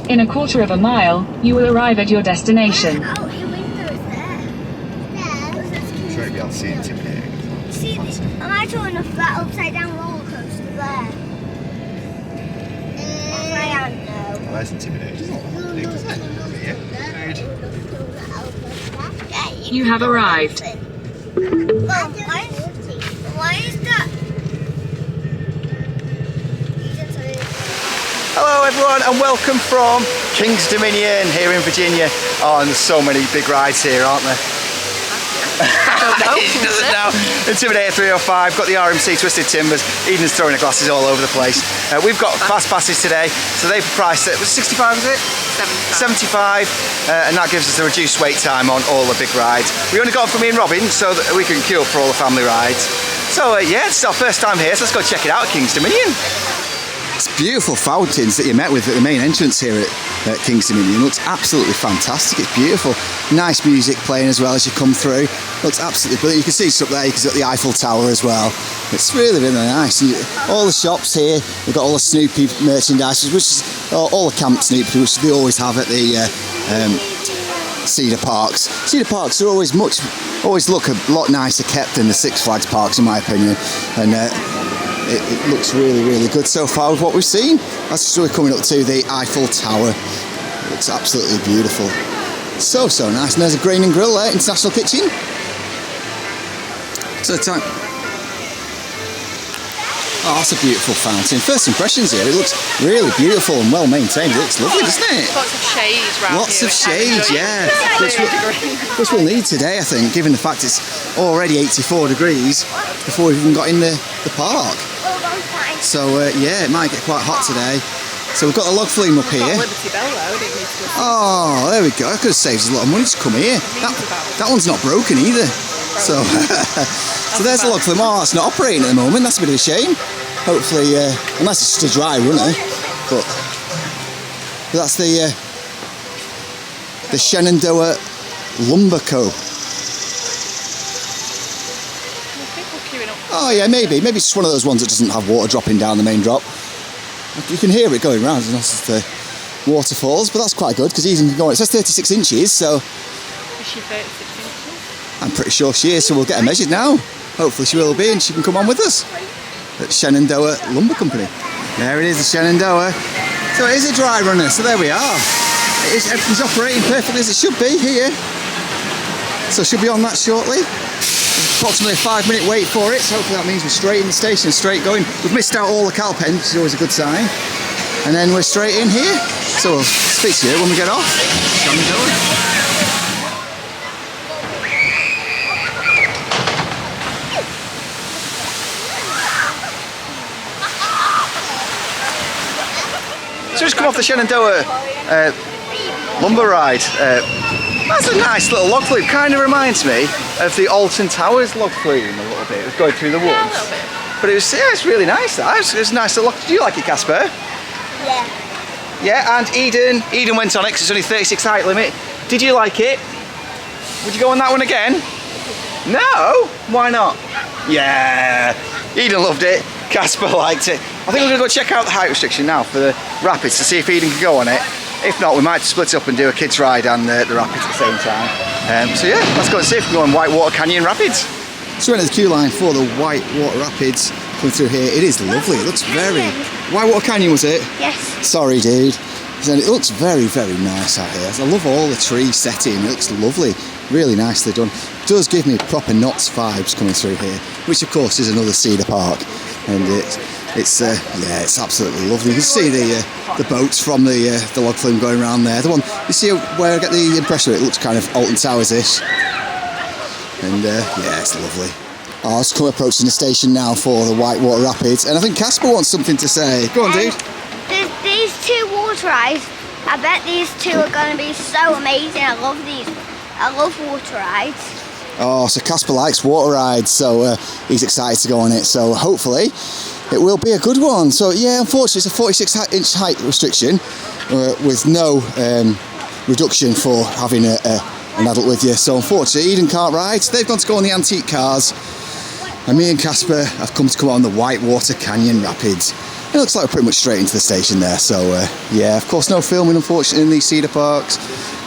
In a quarter of a mile, you will arrive at your destination. Oh, your window is there. I'm sure you'll be able to see Intimidator. See, am I talking of that upside down roller coaster there? I don't know. Well, there's Intimidator. It's not that big, is it? Yeah. You have arrived. Well, why is that? Hello everyone and welcome from King's Dominion here in Virginia. Oh, and there's so many big rides here, aren't there? He doesn't know. Intimidator 305, got the RMC Twisted Timbers. Eden's throwing her glasses all over the place. We've got fast passes today, so they've priced it. Was it 65, is it? 75. And that gives us a reduced wait time on all the big rides. We only got them for me and Robin, so that we can queue up for all the family rides. So yeah, it's our first time here, so let's go check it out at King's Dominion. It's beautiful fountains that you met with at the main entrance here at King's Dominion. Looks absolutely fantastic. It's beautiful. Nice music playing as well as you come through. Looks absolutely brilliant. You can see it's up there. You can see the Eiffel Tower as well. It's really, really nice. All the shops here. We've got all the Snoopy merchandise, which is all the Camp Snoopy, which they always have at the Cedar Parks. Cedar Parks are always look a lot nicer kept than the Six Flags parks, in my opinion. And it looks really, really good so far with what we've seen. That's just we're coming up to the Eiffel Tower. It looks absolutely beautiful. So nice. And there's a Grain and Grill there, International Kitchen. So time. Oh, that's a beautiful fountain. First impressions here, it looks really beautiful and well maintained. It looks lovely, doesn't it? Lots of shades around Lots here. of shades, yeah. Which we'll need today, I think, given the fact it's already 84 degrees before we've even got in the park. So yeah, it might get quite hot today. So we've got a log flume up here. Oh, there we go. I could have saved us a lot of money to come here. That one's not broken either. So so there's a log flume. Oh, it's not operating at the moment. That's a bit of a shame. Hopefully, unless it's just a dry runner. But that's the Shenandoah Lumber Co. Oh yeah, maybe it's just one of those ones that doesn't have water dropping down the main drop. You can hear it going round as the waterfalls, but that's quite good because Eden can go on. It says 36 inches, so. Is she 36 inches? I'm pretty sure she is, so we'll get her measured now. Hopefully she will be, and she can come on with us at Shenandoah Lumber Company. There it is, the Shenandoah. So it is a dry runner, so there we are. Everything's operating perfectly as it should be here. So she'll be on that shortly. Approximately a 5-minute wait for it, so hopefully that means we're straight in the station, straight going. We've missed out all the cow pens, which is always a good sign. And then we're straight in here. So we'll speak to you when we get off. So just come off the Shenandoah lumber ride. That's a nice little log flume. Kind of reminds me of the Alton Towers log flume a little bit. It was going through the woods. Yeah, a little bit. But it's really nice. That it's a nice little log. Do you like it, Casper? Yeah. Yeah, and Eden went on it because it's only 36 height limit. Did you like it? Would you go on that one again? No? Why not? Yeah. Eden loved it. Casper liked it. I think we're going to go check out the height restriction now for the rapids to see if Eden can go on it. If not, we might split up and do a kids ride and the rapids at the same time. So yeah, let's go and see if we can go on Whitewater Canyon Rapids. So we're at the queue line for the Whitewater Rapids coming through here. It is lovely. It looks very... Whitewater Canyon, was it? Yes. Sorry, dude. It looks very, very nice out here. I love all the tree setting. It looks lovely. Really nicely done. It does give me proper Knott's vibes coming through here, which of course is another Cedar Park. And it's absolutely lovely. You can see the boats from the log flume going around there. The one you see where I get the impression it looks kind of Alton Towers-ish. And yeah, it's lovely. Oh, it's come approaching the station now for the Whitewater Rapids, and I think Casper wants something to say. Go on, dude. These two water rides. I bet these two are going to be so amazing. I love these. I love water rides. Oh, so Casper likes water rides, so he's excited to go on it. So hopefully it will be a good one. So yeah, unfortunately it's a 46-inch height restriction with no reduction for having an adult with you. So unfortunately Eden can't ride. They've gone to go on the antique cars, and me and Casper have come on the Whitewater Canyon Rapids. It looks like we're pretty much straight into the station there, so yeah, of course no filming unfortunately in these Cedar Parks,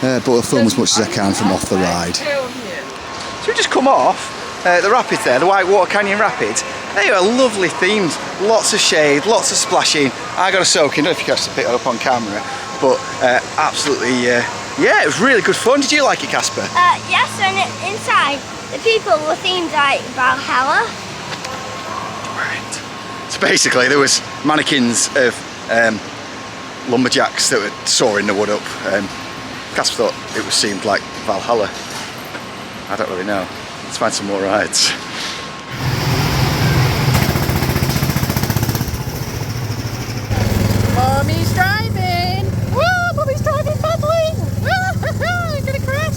but we'll film as much as I can from off the ride. So we just come off the rapids there, the Whitewater Canyon Rapids. They are lovely themed, lots of shade, lots of splashing. I got a soak in, I don't know if you can actually pick it up on camera, but absolutely, yeah, it was really good fun. Did you like it, Casper? Yes, and inside the people were themed like Valhalla. Right. So basically there was mannequins of lumberjacks that were sawing the wood up. Casper thought it seemed like Valhalla. I don't really know. Let's find some more rides. Mommy's driving! Woo! Mommy's driving badly! I'm gonna crash!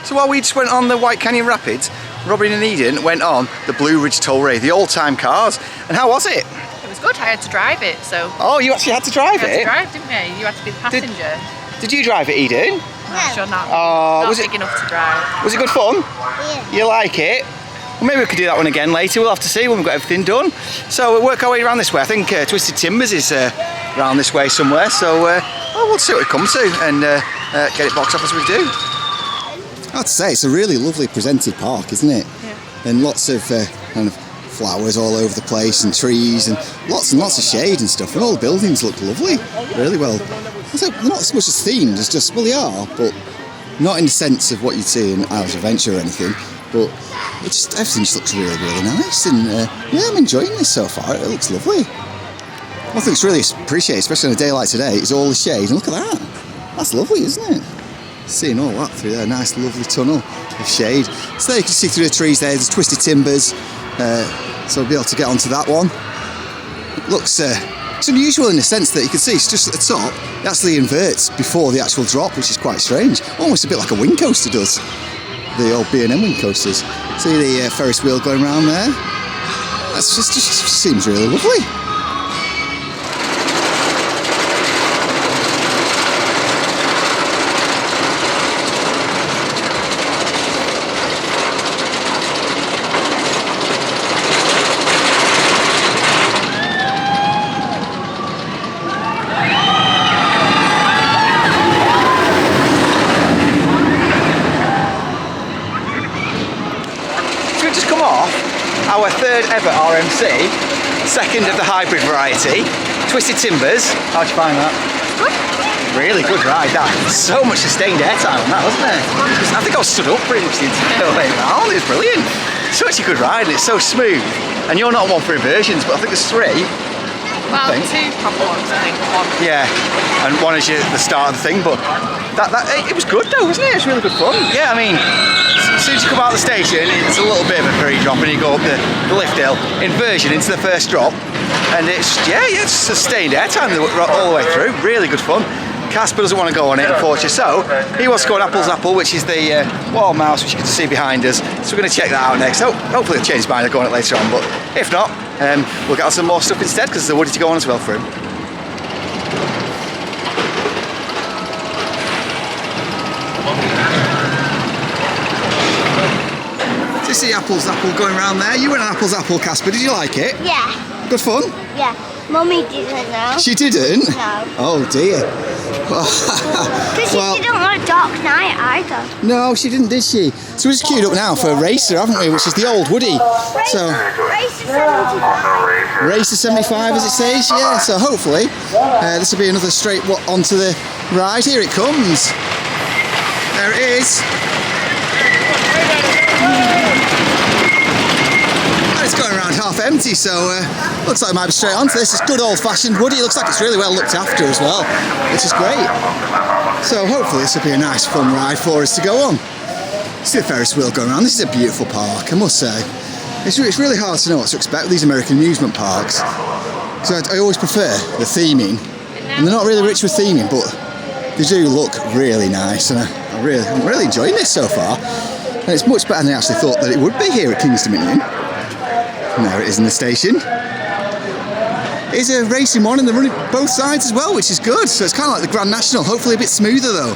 So while we just went on the White Canyon Rapids, Robin and Eden went on the Blue Ridge Toll Ray, the all-time cars. And how was it? It was good, I had to drive it, so... Oh, you actually had to drive You had it? to drive, didn't you? You had to be the passenger. Did you drive it, Eden? I'm sure not. Oh, Not was big enough to drive. Was it good fun? Yeah. You like it? Well, maybe we could do that one again later. We'll have to see when we've got everything done. So we'll work our way around this way. I think Twisted Timbers is around this way somewhere. So well, we'll see what we come to and get it boxed off as we do. I have to say, it's a really lovely presented park, isn't it? Yeah. And lots of kind of flowers all over the place and trees and lots of shade and stuff. And all the buildings look lovely, really well. So they're not so much as themed as just, well, they are, but not in the sense of what you'd see in Isles of Adventure or anything. But everything just looks really, really nice, and yeah, I'm enjoying this so far. It looks lovely. One thing that's really appreciated, especially on a day like today, is all the shade. And look at that. That's lovely, isn't it? Seeing all that through there, nice, lovely tunnel of shade. So there you can see through the trees there. There's Twisted Timbers, so we'll be able to get onto that one. It looks it's unusual in the sense that you can see it's just at the top. It actually inverts before the actual drop, which is quite strange. Almost a bit like a wind coaster does. The old B&M wind coasters. See the Ferris wheel going around there? That's just seems really lovely. Our third ever RMC, second of the hybrid variety, Twisted Timbers. How'd you find that? Good. Really good ride, that. So much sustained airtime on that, wasn't there? I think I was stood up pretty much the entire way around. It was brilliant. Such a good ride, and it's so smooth. And you're not one for inversions, but I think there's three. Well, two proper ones, I think. One. Yeah, and one is the start of the thing, but it was good though, wasn't it? It was really good fun. Yeah, I mean, as soon as you come out of the station, it's a little bit of a free drop, and you go up the lift hill, inversion into the first drop, and it's sustained airtime all the way through. Really good fun. Casper doesn't want to go on it, unfortunately, so he wants to go on Apple's Apple, which is the wall mouse, which you can see behind us. So we're going to check that out next. So hopefully he'll change his mind and go on it later on, but if not, we'll get on some more stuff instead, because there's a woody to go on as well for him. So you see Apple's Apple going around there. You went on Apple's Apple, Casper. Did you like it? Yeah. Good fun? Yeah. Mummy didn't know. She didn't? No. Oh dear. Because she didn't want Dark Knight either. No, she didn't, did she? So we're just queued up now for Racer, haven't we? Which is the old Woody. So Racer 75. Racer 75, as it says, yeah. So hopefully this will be another straight onto the ride. Here it comes. There it is. It's going around half empty, so looks like I might be straight onto this. It's good old-fashioned Woody. It looks like it's really well looked after as well, which is great. So hopefully this will be a nice fun ride for us to go on. See the Ferris wheel going around. This is a beautiful park, I must say. It's really hard to know what to expect with these American amusement parks. So I always prefer the theming, and they're not really rich with theming, but they do look really nice, and I'm really enjoying this so far. And it's much better than I actually thought that it would be here at King's Dominion. And there it is in the station. It's a racing one, and they're running both sides as well, which is good. So it's kind of like the Grand National, hopefully a bit smoother though.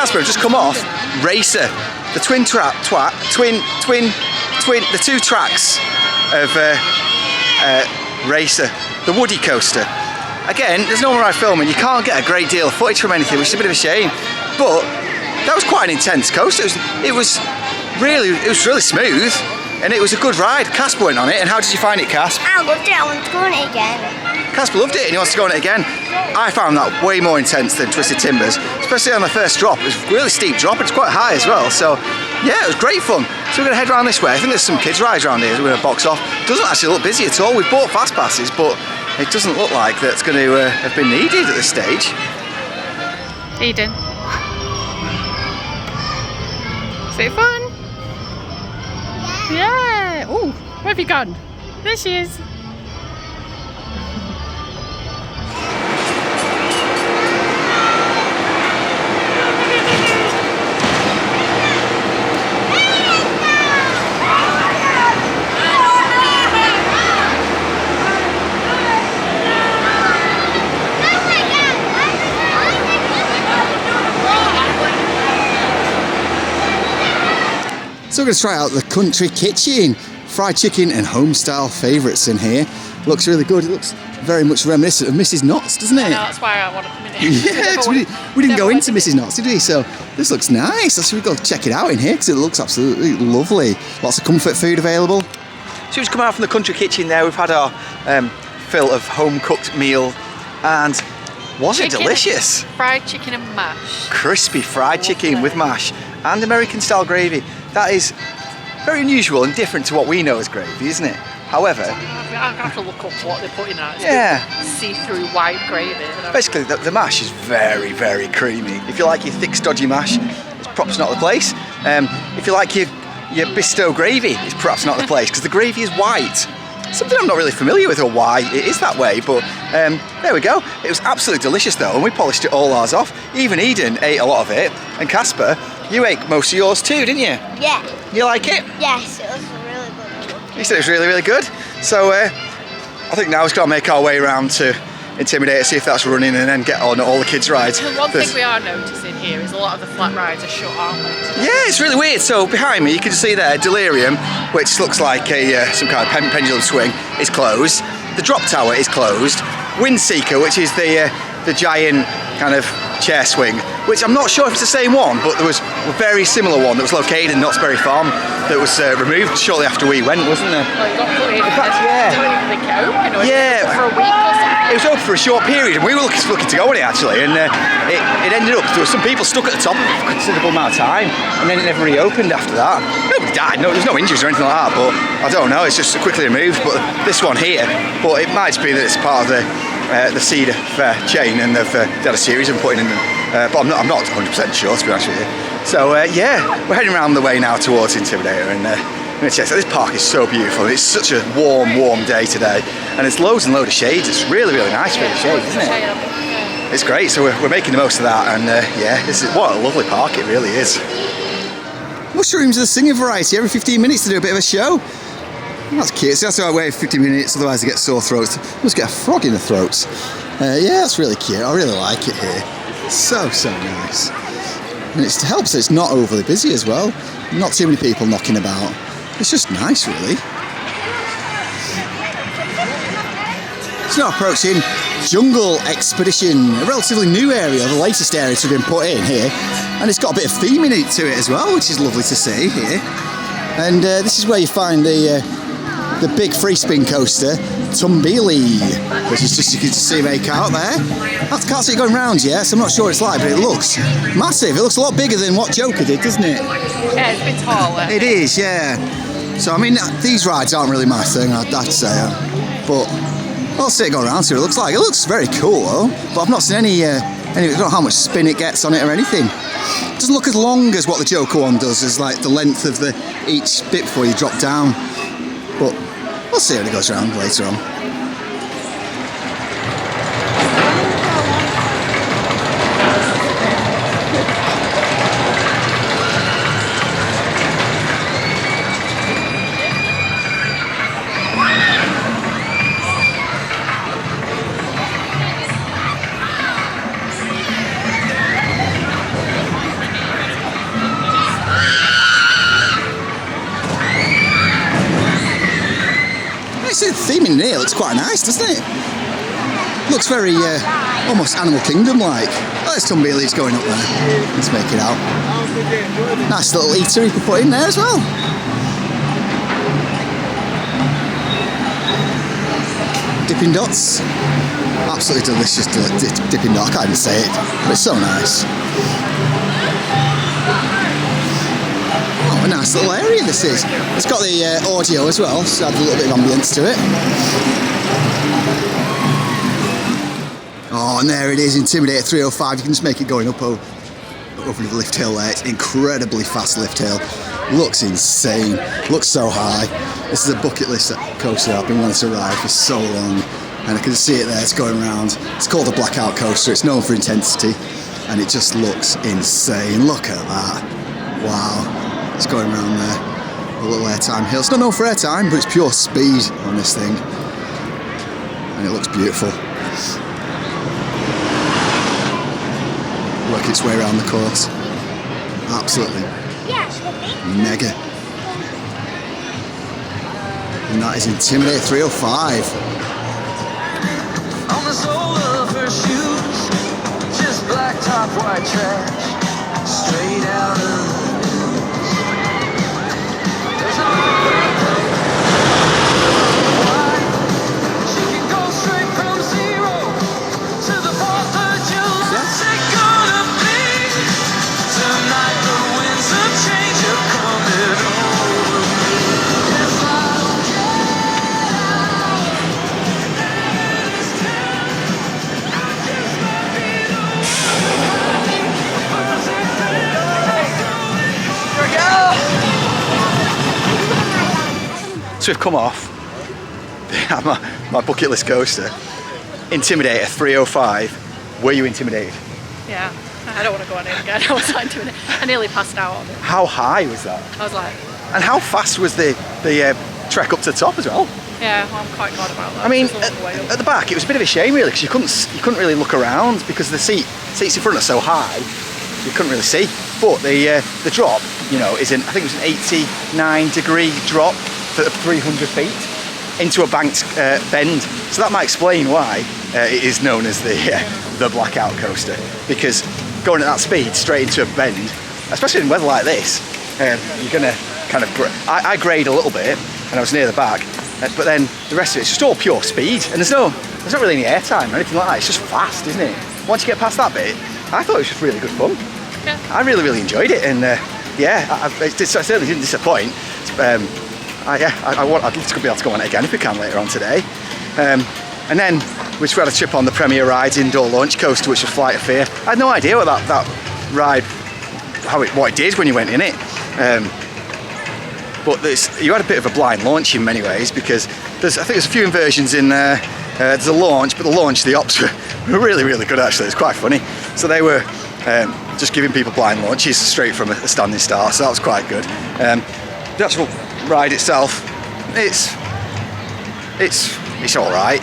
Casper have just come off Racer, the the two tracks of Racer, the Woody coaster. Again, there's no more I filming. You can't get a great deal of footage from anything, which is a bit of a shame. But that was quite an intense coaster. It was really smooth, and it was a good ride. Casper went on it, and how did you find it, Casper? I loved it. I want to go on it again. Casper loved it, and he wants to go on it again. I found that way more intense than Twisted Timbers, especially on the first drop. It was a really steep drop, and it's quite high as well. So yeah, it was great fun. So we're going to head around this way. I think there's some kids' rides around here that we're going to box off. Doesn't actually look busy at all. We've bought fast passes, but it doesn't look like that's going to have been needed at this stage. Eden. Is it fun? Yeah. Oh, where have you gone? There she is. So we're going to try out the country kitchen. Fried chicken and home style favourites in here. Looks really good. It looks very much reminiscent of Mrs. Knott's, doesn't it? I know, that's why I want to come in here. Yeah, we didn't go into Mrs. Knott's, did we? So this looks nice. So we go check it out in here because it looks absolutely lovely. Lots of comfort food available. So we've just come out from the country kitchen there. We've had our fill of home cooked meal, and was it delicious? Fried chicken and mash. Crispy fried chicken with mash and American style gravy. That is very unusual and different to what we know as gravy, isn't it? However, I have to look up what they're putting out. Yeah. See-through white gravy. Basically, the mash is very, very creamy. If you like your thick, stodgy mash, it's perhaps not the place. If you like your Bisto gravy, it's perhaps not the place because the gravy is white. Something I'm not really familiar with or why it is that way, but there we go. It was absolutely delicious though, and we polished it all ours off. Even Eden ate a lot of it, and Casper, you ate most of yours too, didn't you? Yeah. You like it? Yes, it was really good. He said it was really, really good. So I think now we've got to make our way around to Intimidator, see if that's running, and then get on all the kids' rides. One thing we are noticing here is a lot of the flat rides are shut, aren't they? Yeah, it's really weird. So behind me, you can see there, Delirium, which looks like some kind of pendulum swing, is closed. The Drop Tower is closed. Windseeker, which is the giant kind of chair swing, which I'm not sure if it's the same one, but there was a very similar one that was located in Knott's Berry Farm that was removed shortly after we went, wasn't there? Well, you got put in. In fact, yeah. I don't even think it opened, or Yeah. for a week or something. It was open for a short period, and we were looking to go on it actually, and it ended up, there were some people stuck at the top for a considerable amount of time, and then it never reopened after that. Nobody died, no, there's no injuries or anything like that, but I don't know, it's just quickly removed. But this one here, but it might be that it's part of the Cedar chain, and they've had a series of putting in them, but I'm not 100% sure, to be honest with you. So yeah, we're heading around the way now towards Intimidator, and this park is so beautiful. It's such a warm day today, and there's loads and loads of shades. It's really, really nice for the shade, isn't it? It's great. So we're making the most of that, and yeah, what a lovely park it really is. Mushrooms are the singing variety every 15 minutes to do a bit of a show. That's cute. So that's why I wait 50 minutes, otherwise I get sore throats. I must get a frog in the throats. Yeah, that's really cute. I really like it here. So nice. And it helps that it's not overly busy as well. Not too many people knocking about. It's just nice, really. So now approaching Jungle Expedition, a relatively new area, the latest area to have been put in here. And it's got a bit of theming to it as well, which is lovely to see here. And this is where you find the big free spin coaster, Tumbili, which is just, you can see make out there. I can't see it going round yet, so I'm not sure what it's like, but it looks massive. It looks a lot bigger than what Joker did, doesn't it? Yeah, it's a bit taller. It is, yeah. So I mean, these rides aren't really my thing, I'd have to say, but I'll see it go around, see what it looks like. It looks very cool though, but I've not seen any I don't know how much spin it gets on it or anything. It doesn't look as long as what the Joker one does, as like the length of each bit before you drop down. But we'll see when it goes around later on. zoom in here, looks quite nice, doesn't it? Looks very, almost Animal Kingdom-like. Oh, there's some Bailey's going up there. Let's make it out. Nice little eater you could put in there as well. Dipping Dots. Absolutely delicious Dipping Dot. I can't even say it, but it's so nice. Oh, a nice little area this is. It's got the audio as well, so adds a little bit of ambience to it. Oh, and there it is, Intimidator 305. You can just make it going up over the lift hill there. It's incredibly fast lift hill. Looks insane. Looks so high. This is a bucket list coaster I've been wanting to ride for so long. And I can see it there, it's going around. It's called the Blackout Coaster. It's known for intensity. And it just looks insane. Look at that. Wow. It's going around there. A little airtime hill. It's not known for airtime, but it's pure speed on this thing. And it looks beautiful. Work its way around the course. Absolutely mega. And that is Intimidator 305. On the sole of her shoes, just black top, white trash, straight out of the news. There's no why she can go straight from 0 to the 4th of July. What's it gonna be tonight? The winds of change are coming over me. If I don't get out, So we've come off my bucket list coaster, Intimidator 305. Were you intimidated? Yeah, I don't want to go on it again. I was like doing it. I nearly passed out on it. How high was that? I was like, And how fast was the trek up to the top as well? yeah, well, I'm quite glad about that. I mean, It's a long way up. at the back it was a bit of a shame really, because you couldn't really look around because the seats in front are so high, you couldn't really see. But the drop, you know, I think it was an 89-degree drop for 300 feet into a banked bend. So that might explain why it is known as the Blackout Coaster, because going at that speed straight into a bend, especially in weather like this, you're gonna kind of. I grade a little bit, and I was near the back, but then the rest of it's just all pure speed, and there's not really any airtime or anything like that. It's just fast, isn't it? Once you get past that bit, I thought it was just really good fun. Yeah. I really enjoyed it, and it certainly didn't disappoint. I'd love to be able to go on it again if we can later on today. And then we had a trip on the Premier Rides indoor launch coaster, which was Flight of Fear. I had no idea what that ride, what it did when you went in it. But you had a bit of a blind launch in many ways, because I think there's a few inversions in there. There's a launch, but the ops were really good actually. It's quite funny. So they were just giving people blind launches straight from a standing start, so that was quite good. The actual ride itself, it's all right.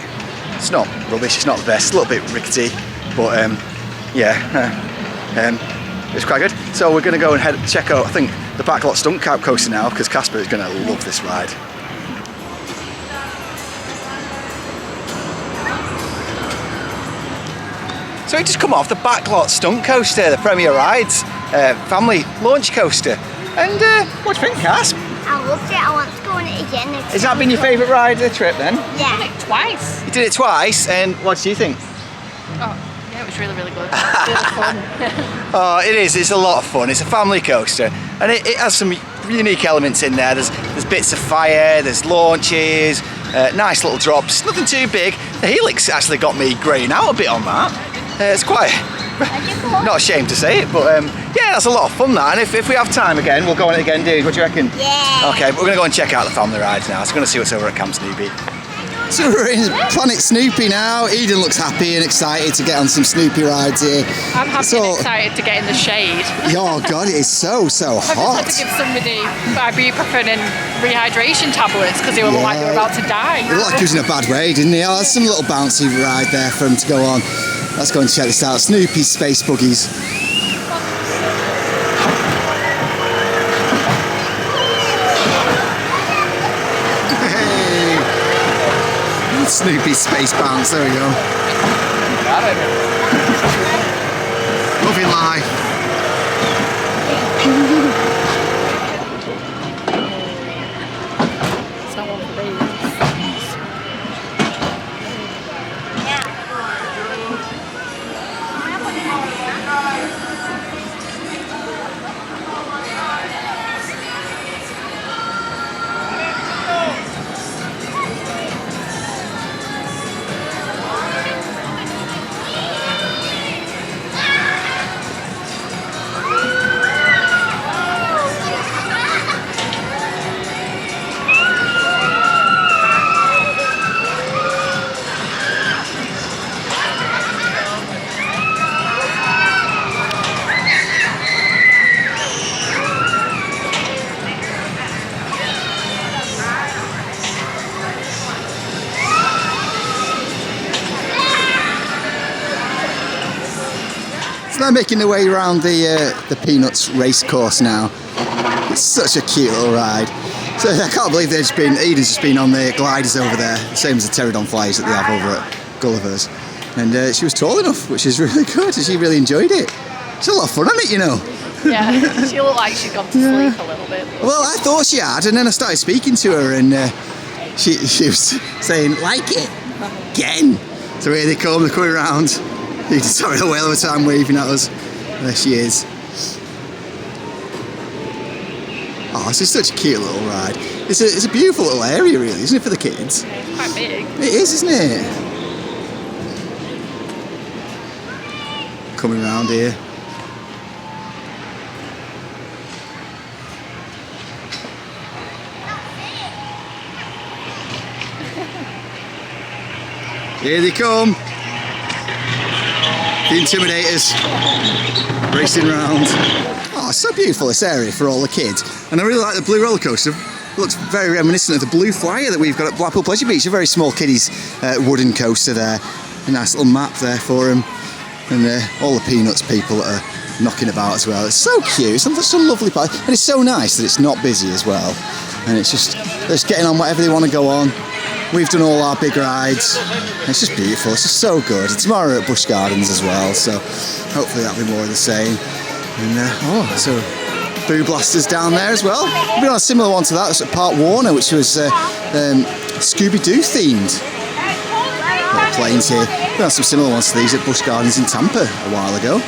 It's not rubbish. It's not the best. A little bit rickety, but it's quite good. So we're going to go and check out, I think, the Backlot Stunt Coaster now, because Casper is going to love this ride. So we just come off the Backlot Stunt Coaster, the Premier Rides family launch coaster. And what do you think, Casp? I loved it. I want to go on it again next Has that been your favourite ride of the trip then? Yeah. Twice. You did it twice, and what do you think? Oh, yeah, it was really good. Really fun. Oh, it is. It's a lot of fun. It's a family coaster, and it has some unique elements in there. There's bits of fire, there's launches, nice little drops. Nothing too big. The helix actually got me greying out a bit on that. It's quite. Not ashamed to say it, but yeah, that's a lot of fun that. And if we have time again, we'll go on it again, dude. What do you reckon? Yeah. Okay, but we're going to go and check out the family rides now. So we're going to see what's over at Camp Snoopy. So we're in Planet Snoopy now. Eden looks happy and excited to get on some Snoopy rides here. I'm happy and excited to get in the shade. Oh God, it is so I've just had hot. to give somebody ibuprofen and rehydration tablets because they were like they were about to die. They look like he was in a bad way, didn't they? Oh, there's some little bouncy ride there for him to go on. Let's go and check this out. Snoopy's Space Buggies. Snoopy space bounce. There we go. Got it. Loving life. It's not one for babies. So they're making their way around the Peanuts race course now. It's such a cute little ride. So I can't believe Eden's just been on the gliders over there, the same as the pterodon flyers that they have over at Gulliver's. And she was tall enough, which is really good. She really enjoyed it. It's a lot of fun, isn't it, you know? Yeah, she looked like she'd gone to sleep a little bit. Well, I thought she had, and then I started speaking to her, and she was saying, like it, again. So here they come, they're coming around. You can sorry a whale of a time waving at us. There she is. Oh, this is such a cute little ride. It's a beautiful little area, really, isn't it, for the kids? Yeah, it's quite big. It is, isn't it? Coming around here. Here they come. The intimidators racing round. Oh, it's so beautiful, this area for all the kids. And I really like the blue roller coaster. It looks very reminiscent of the blue flyer that we've got at Blackpool Pleasure Beach. A very small kiddies wooden coaster there. A nice little map there for them. And all the Peanuts people that are knocking about as well. It's so cute. It's such a lovely part. And it's so nice that it's not busy as well. And it's just, they're just getting on whatever they want to go on. We've done all our big rides. It's just beautiful. It's just so good. Tomorrow at Busch Gardens as well, so hopefully that'll be more of the same. And so Boo Blasters down there as well. We've been on a similar one to that. It was at Park Warner, which was Scooby-Doo themed. Little planes here. We've been on some similar ones to these at Busch Gardens in Tampa a while ago.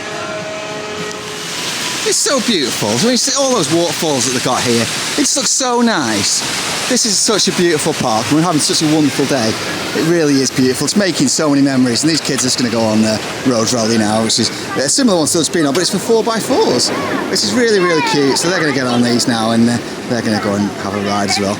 It's so beautiful. I mean, all those waterfalls that they've got here. It just looks so nice. This is such a beautiful park, and we're having such a wonderful day. It really is beautiful. It's making so many memories, and these kids are just going to go on the road rally now, which is a similar one to what's been on, but it's for 4x4s, which is really, really cute. So they're going to get on these now, and they're going to go and have a ride as well.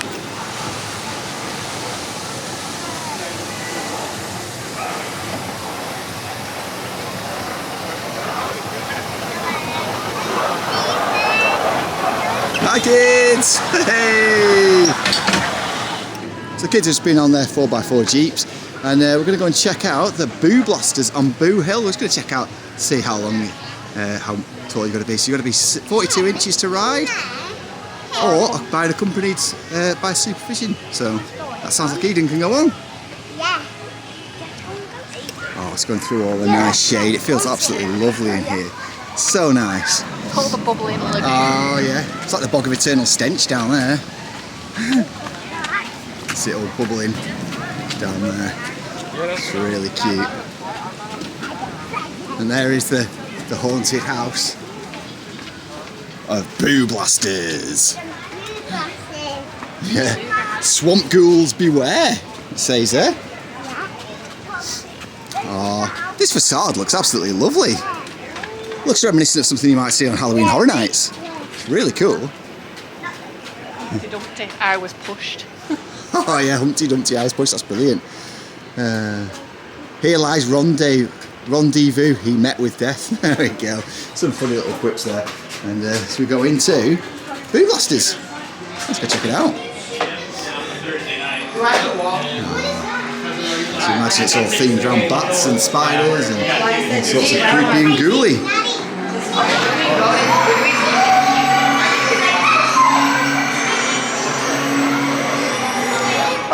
Hi kids! Hey! So the kids have just been on their 4x4 Jeeps, and we're going to go and check out the Boo Blasters on Boo Hill. We're just going to check out, see how long, how tall you've got to be. So you've got to be 42 inches to ride, or being accompanied by supervision. So that sounds like Eden can go on. Yeah. Oh, it's going through all the nice shade. It feels absolutely lovely in here. So nice. All the bubbling lagoon. Oh yeah, it's like the Bog of Eternal Stench down there. See it all bubbling down there. It's really cute. And there is the haunted house of Boo Blasters. Yeah, swamp ghouls beware, it says there. Oh, this facade looks absolutely lovely. Looks reminiscent of something you might see on Halloween Horror Nights. It's really cool. Humpty Dumpty, I was pushed. Oh yeah, Humpty Dumpty, I was pushed, that's brilliant. Here lies rendezvous, he met with death. There we go. Some funny little quips there. And so we go into Boo Blasters. Let's go check it out. So imagine it's all themed around bats and spiders and all sorts of creepy and ghouly.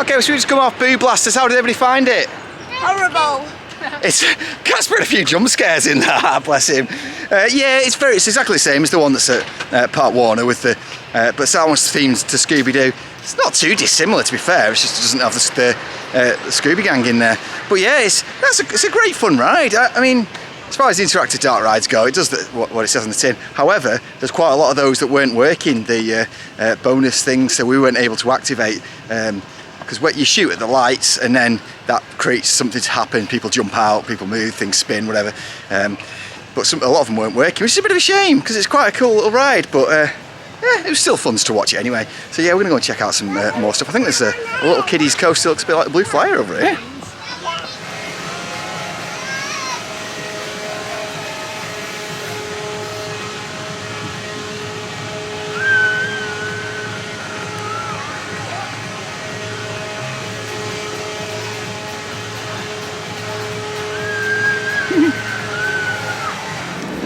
Okay, so we just come off Boo Blasters. How did everybody find it? Horrible. It's Casper had a few jump scares in there, bless him. Yeah, it's exactly the same as the one that's at Park Warner with the, but it's almost themed to Scooby-Doo. It's not too dissimilar, to be fair. It's just it doesn't have the Scooby Gang in there. But yeah, it's a great fun ride. I mean, as far as the interactive dark rides go, it does what it says on the tin. However, there's quite a lot of those that weren't working, the bonus things, so we weren't able to activate. Because you shoot at the lights and then that creates something to happen. People jump out, people move, things spin, whatever. But a lot of them weren't working, which is a bit of a shame because it's quite a cool little ride. But yeah, it was still fun to watch it anyway. So yeah, we're gonna go and check out some more stuff. I think there's a little kiddies coaster that looks a bit like the Blue Flyer over here.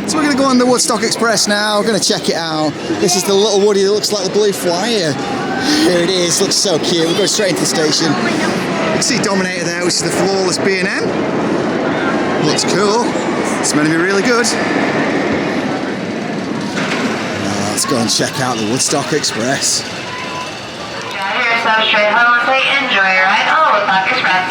So we're going to go on the Woodstock Express now, we're going to check it out. This is the little Woody that looks like the Blue Flyer. Here it is, looks so cute. We'll go straight into the station. You can see Dominator there, which is the flawless B&M. Looks cool. It's meant to be really good. Now let's go and check out the Woodstock Express. Here's so straight home, say enjoy your ride on the Woodstock Express.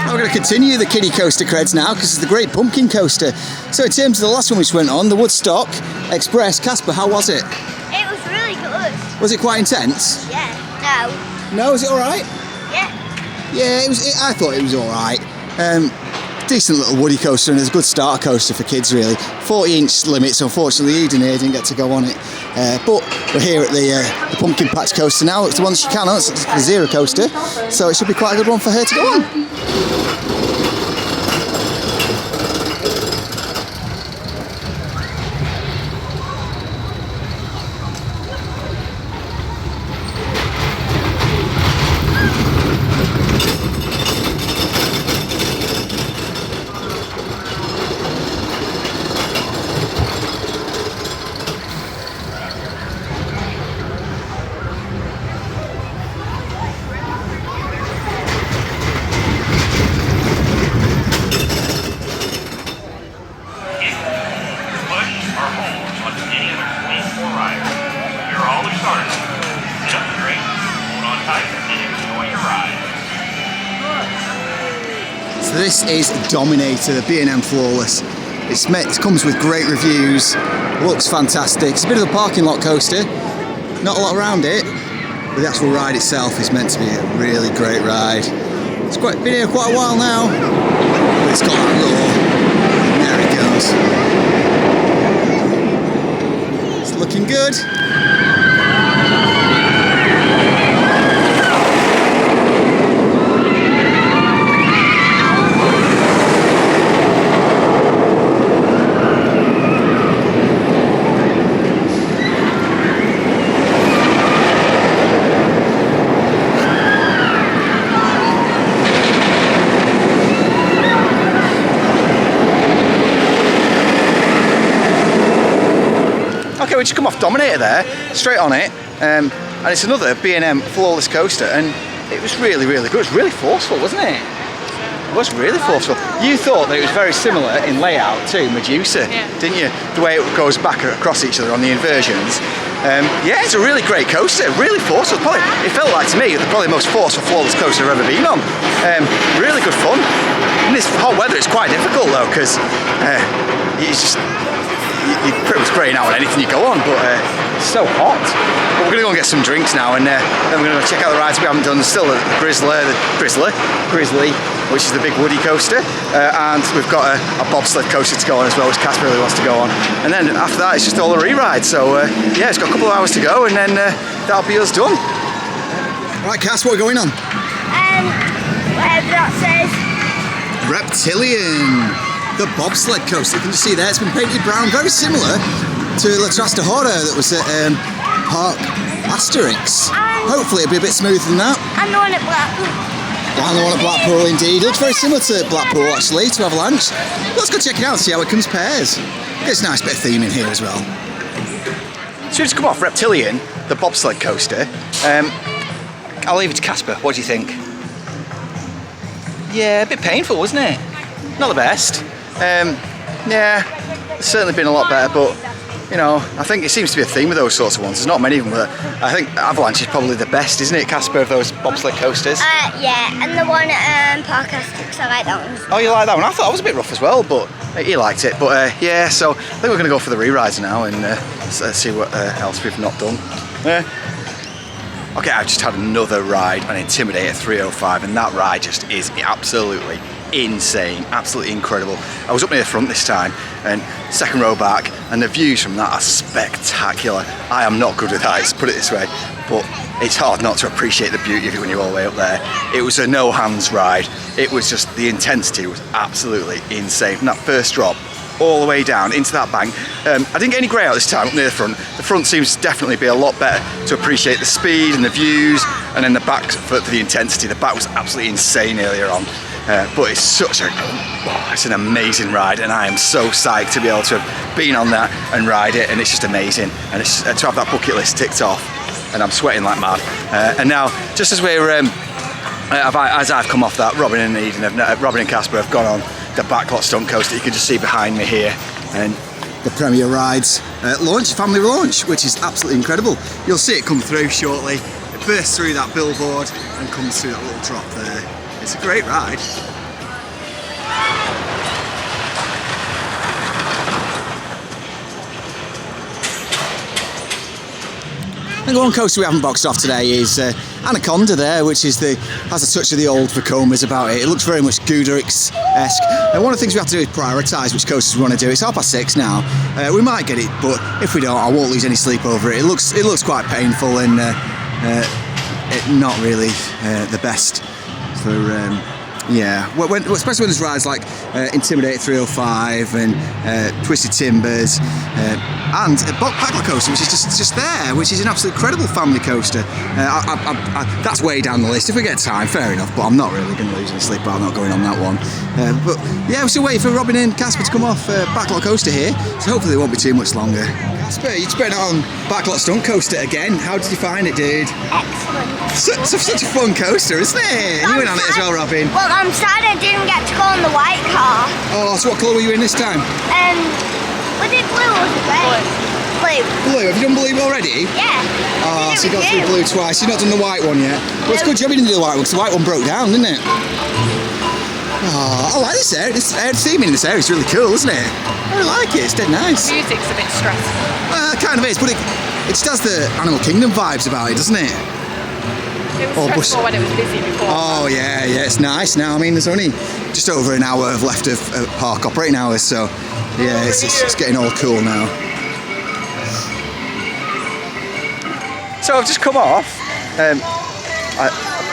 We're going to continue the kiddie coaster creds now because it's the Great Pumpkin Coaster. So in terms of the last one which went on, the Woodstock Express, Casper, how was it? It was really good. Was it quite intense? Yeah. No, was it alright? Yeah. Yeah, I thought it was alright. Decent little Woody coaster and it's a good starter coaster for kids really. 40-inch limits, unfortunately Eden here didn't get to go on it. But we're here at the Pumpkin Patch Coaster now. It's the one she can on, it's the Zero Coaster. So it should be quite a good one for her to go on. So this is Dominator, the B&M Flawless. It comes with great reviews, looks fantastic. It's a bit of a parking lot coaster, not a lot around it, but the actual ride itself is meant to be a really great ride. It's been here quite a while now, but it's got that roar. There it goes. It's looking good. Okay, we just come off Dominator there, straight on it, and it's another B&M Flawless coaster, and it was really, really good. It was really forceful, wasn't it? It was really forceful. You thought that it was very similar in layout to Medusa, didn't you? The way it goes back across each other on the inversions. Yeah, it's a really great coaster, really forceful. It felt like to me probably the most forceful Flawless coaster I've ever been on. Really good fun. In this hot weather, it's quite difficult though, because you're pretty much spraying out on anything you go on, but it's so hot. But we're going to go and get some drinks now, and then we're going to go check out the rides we haven't done. Still the Grizzly, which is the big Woody coaster, and we've got a bobsled coaster to go on as well, which Casper really wants to go on. And then after that, it's just all the re-rides. So yeah, it's got a couple of hours to go, and then that'll be us done. Right, Cass, what are we going on? Whatever that says. Reptilian, the bobsled coaster. You can just see there, it's been painted brown, very similar to La Trastahora that was at Park Asterix. Hopefully it'll be a bit smoother than that. And the one at Black. And the one at Blackpool indeed. It looks very similar to Blackpool actually, to Avalanche. Let's go check it out and see how it comes pairs. There's a nice bit of theme in here as well. So we've just come off Reptilian, the bobsled coaster. I'll leave it to Casper. What do you think? Yeah, a bit painful, wasn't it? Not the best. Yeah, it's certainly been a lot better, but you know, I think it seems to be a theme with those sorts of ones. There's not many of them, but I think Avalanche is probably the best, isn't it, Casper, of those bobsled coasters? Yeah, and the one at Park Essex, I like that one. Oh, you like that one? I thought that was a bit rough as well, but you liked it. But yeah, so I think we're going to go for the re-rides now and see what else we've not done. Okay, I've just had another ride on Intimidator 305, and that ride just is absolutely insane, absolutely incredible. I was up near the front this time, and second row back, and the views from that are spectacular. I am not good at heights, put it this way, but it's hard not to appreciate the beauty of it when you're all the way up there. It was a no hands ride. It was just, the intensity was absolutely insane. From that first drop all the way down into that bank. I didn't get any grey out this time up near the front. The front seems to definitely be a lot better to appreciate the speed and the views, and then the back for the intensity. The back was absolutely insane earlier on. But it's such a, it's an amazing ride, and I am so psyched to be able to have been on that and ride it, and it's just amazing. And it's, to have that bucket list ticked off, and I'm sweating like mad. And now, just as we're, as I've come off that, Robin and Casper have gone on the backlot stunt coaster. You can just see behind me here, and The Premier Rides launch, family launch, which is absolutely incredible. You'll see it come through shortly. It bursts through that billboard and comes through that little drop there. It's a great ride. And the one coaster we haven't boxed off today is Anaconda there, which is has a touch of the old Vekomas about it. It looks very much Guderick's-esque. And one of the things we have to do is prioritise which coasters we want to do. It's 6:30 now. We might get it, but if we don't, I won't lose any sleep over it. It looks quite painful and not really the best for. Yeah, especially when there's rides like Intimidator 305 and Twisted Timbers and Backlot Coaster, which is just there, which is an absolute incredible family coaster. That's way down the list. If we get time, fair enough, but I'm not really going to lose any sleep about not going on that one. But yeah, we're still waiting for Robin and Casper to come off Backlot Coaster here, so hopefully it won't be too much longer. Casper, you just been on Backlot Stunt Coaster again. How did you find it, dude? Excellent. Such a fun coaster, isn't it? You went on it as well, Robin. Well, I'm sad I didn't get to go on the white car. Oh, so what colour were you in this time? Was it blue or was it red? Blue. Blue. Have you done blue already? Yeah. Oh, so you got through blue twice. You've not done the white one yet. Well, it's good job you didn't do the white one, because the white one broke down, didn't it? Oh, I like this area. This theming in this area is really cool, isn't it? I like it. It's dead nice. The music's a bit stressful. Well, it kind of is, but it just has the Animal Kingdom vibes about it, doesn't it? It was stressful when it was busy before. Oh yeah, it's nice now. I mean, there's only just over an hour left of park operating hours, so yeah, it's getting all cool now. So I've just come off a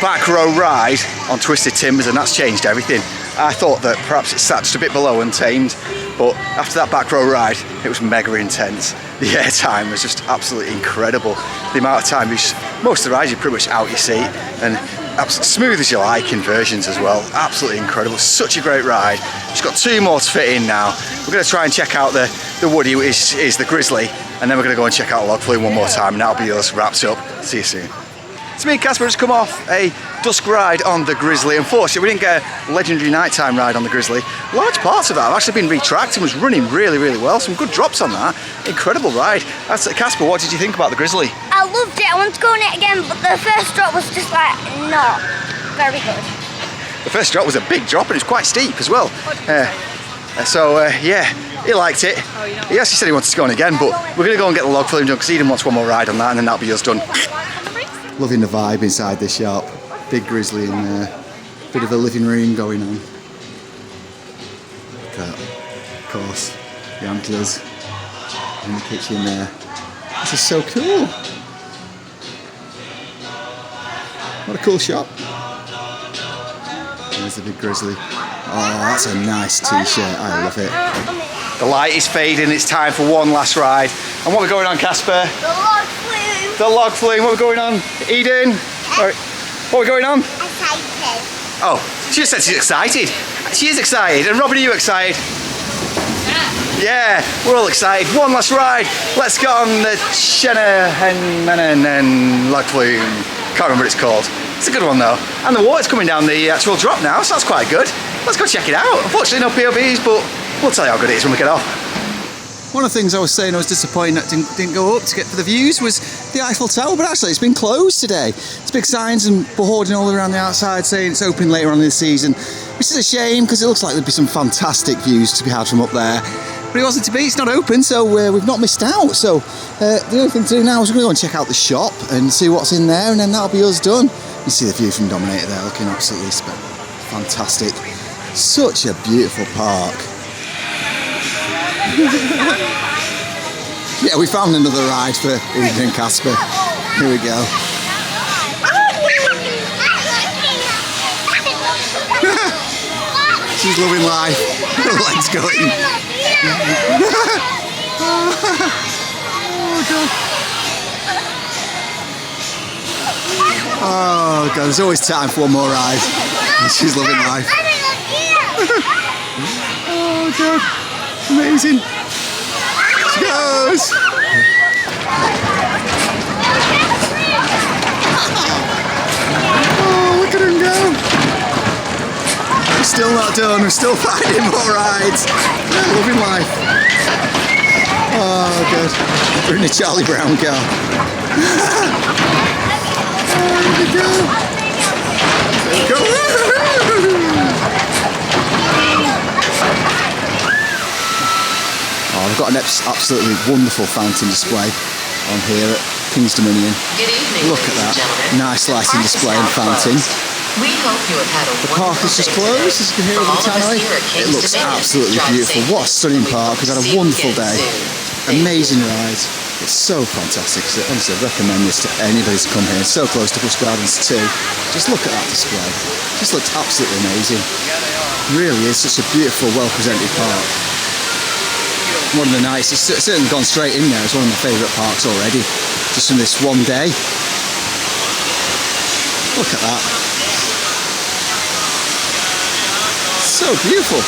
back row ride on Twisted Timbers, and that's changed everything. I thought that perhaps it sat just a bit below Untamed, but after that back row ride, it was mega intense. The airtime was just absolutely incredible. The amount of time, most of the rides you're pretty much out your seat, and smooth as you like inversions as well. Absolutely incredible. Such a great ride. Just got 2 more to fit in now. We're going to try and check out the Woody, which is the Grizzly, and then we're going to go and check out Log Flume one more time, and that'll be us wrapped up. See you soon. It's me and Casper just come off a dusk ride on the Grizzly. Unfortunately, we didn't get a legendary nighttime ride on the Grizzly. Large parts of that have actually been retracted and was running really, really well. Some good drops on that. Incredible ride. Casper, what did you think about the Grizzly? I loved it. I want to go on it again, but the first drop was just like not very good. The first drop was a big drop, and it was quite steep as well. Yeah, he liked it. He actually said he wanted to go on again, but we're going to go and get the Log Flume done because Eden wants one more ride on that, and then that'll be us done. Loving the vibe inside this shop. Big Grizzly in there. Bit of a living room going on. Look at that. Of course, the antlers in the kitchen there. This is so cool. What a cool shop. There's the big Grizzly. Oh, that's a nice t-shirt. I love it. The light is fading. It's time for one last ride. And what are we going on, Casper? The Log Flume. The Log Flume. What are we going on? Eden? What are we going on? Excited. Oh, she just said she's excited. She is excited. And Robin, are you excited? Yeah, we're all excited. One last ride. Let's go on the Lagflume. Can't remember what it's called. It's a good one though. And the water's coming down the actual drop now, so that's quite good. Let's go check it out. Unfortunately, no POVs, but we'll tell you how good it is when we get off. One of the things I was saying I was disappointed that didn't go up to get for the views was the Eiffel Tower, but actually it's been closed today. There's big signs and boarding all around the outside saying it's open later on in the season, which is a shame because it looks like there'd be some fantastic views to be had from up there. But it wasn't to be, it's not open, so we've not missed out. So the only thing to do now is we're going to go and check out the shop and see what's in there, and then that'll be us done. You see the view from Dominator there, looking absolutely fantastic. Such a beautiful park. Yeah, we found another ride for Eden and Casper. Here we go. She's loving life. Her legs going. Oh god, there's always time for one more ride. She's loving life. Oh god, amazing. She goes. Oh, look at him go. We're still not done, we're still finding more rides. Yeah, loving life. Oh god, we're in a Charlie Brown car. Oh, here we go. There we go. Oh, we've got an absolutely wonderful fountain display on here at King's Dominion. Good evening. Look at that. Nice lighting display and fountain. We hope you have had a The park is just closed, as you can hear over the tannoy. It looks absolutely beautiful. What a stunning park. We've had a wonderful day. Amazing ride. It's so fantastic. Honestly, I recommend this to anybody to come here. It's so close to Busch Gardens too. Just look at that display. Just looks absolutely amazing. It really is such a beautiful, well-presented park. One of the nicest. It's certainly gone straight in there. It's one of my favourite parks already. Just from this one day. Look at that. So beautiful.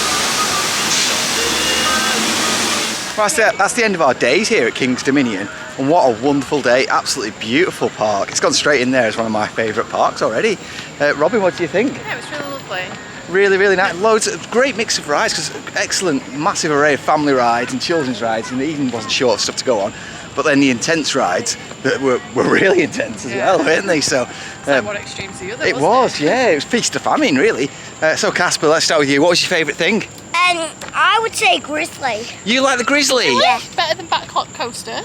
Well, that's the end of our days here at King's Dominion, and what a wonderful day. Absolutely beautiful park. It's gone straight in there as one of my favourite parks already. Robin, what do you think? Yeah, it was really lovely. Really, really nice. Loads of great mix of rides, because excellent, massive array of family rides and children's rides, and Eden wasn't short of stuff to go on. But then the intense rides that were really intense as well, weren't they? So like one extreme to the other. It was, yeah. It was feast to famine, really. So Casper, let's start with you. What was your favourite thing? I would say Grizzly. You like the Grizzly? Yeah. Better than coaster.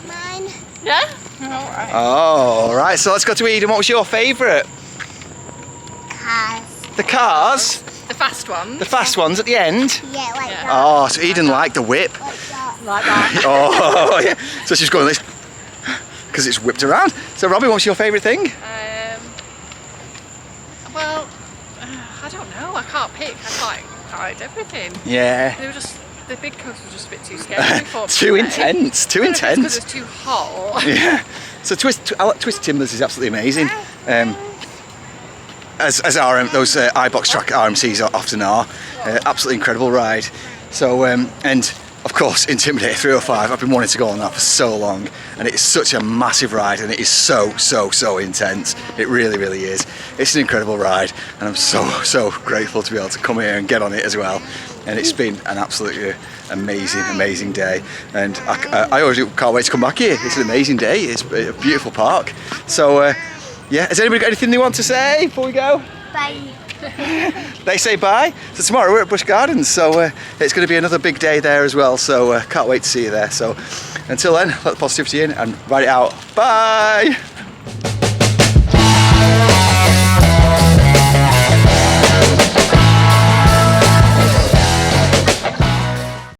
Mine. Yeah? Alright. Oh, right. So let's go to Eden. What was your favourite? Cars. The cars? The fast ones. The fast ones at the end? Yeah, like that. Oh, so Eden liked the whip. Like that. Like that. Oh, yeah. So she's going this because it's whipped around. So Robbie, what's your favourite thing? Well, I don't know. I can't pick. I liked everything. Yeah. They were just, the big coaster was just a bit too scary for me. Too intense. Too intense. Because it's too hot. Yeah. So Twisted Timbers is absolutely amazing. As those iBox track RMCs often are. Absolutely incredible ride. So and of course Intimidator 305. I've been wanting to go on that for so long, and it's such a massive ride, and it is so intense. It really, really is. It's an incredible ride, and I'm so grateful to be able to come here and get on it as well. And it's been an absolutely amazing day, and I always can't wait to come back here. It's an amazing day. It's a beautiful park. So yeah, has anybody got anything they want to say before we go? Bye. They say bye. So tomorrow we're at Busch Gardens, so it's going to be another big day there as well, so can't wait to see you there. So until then, let the positivity in and ride it out. Bye.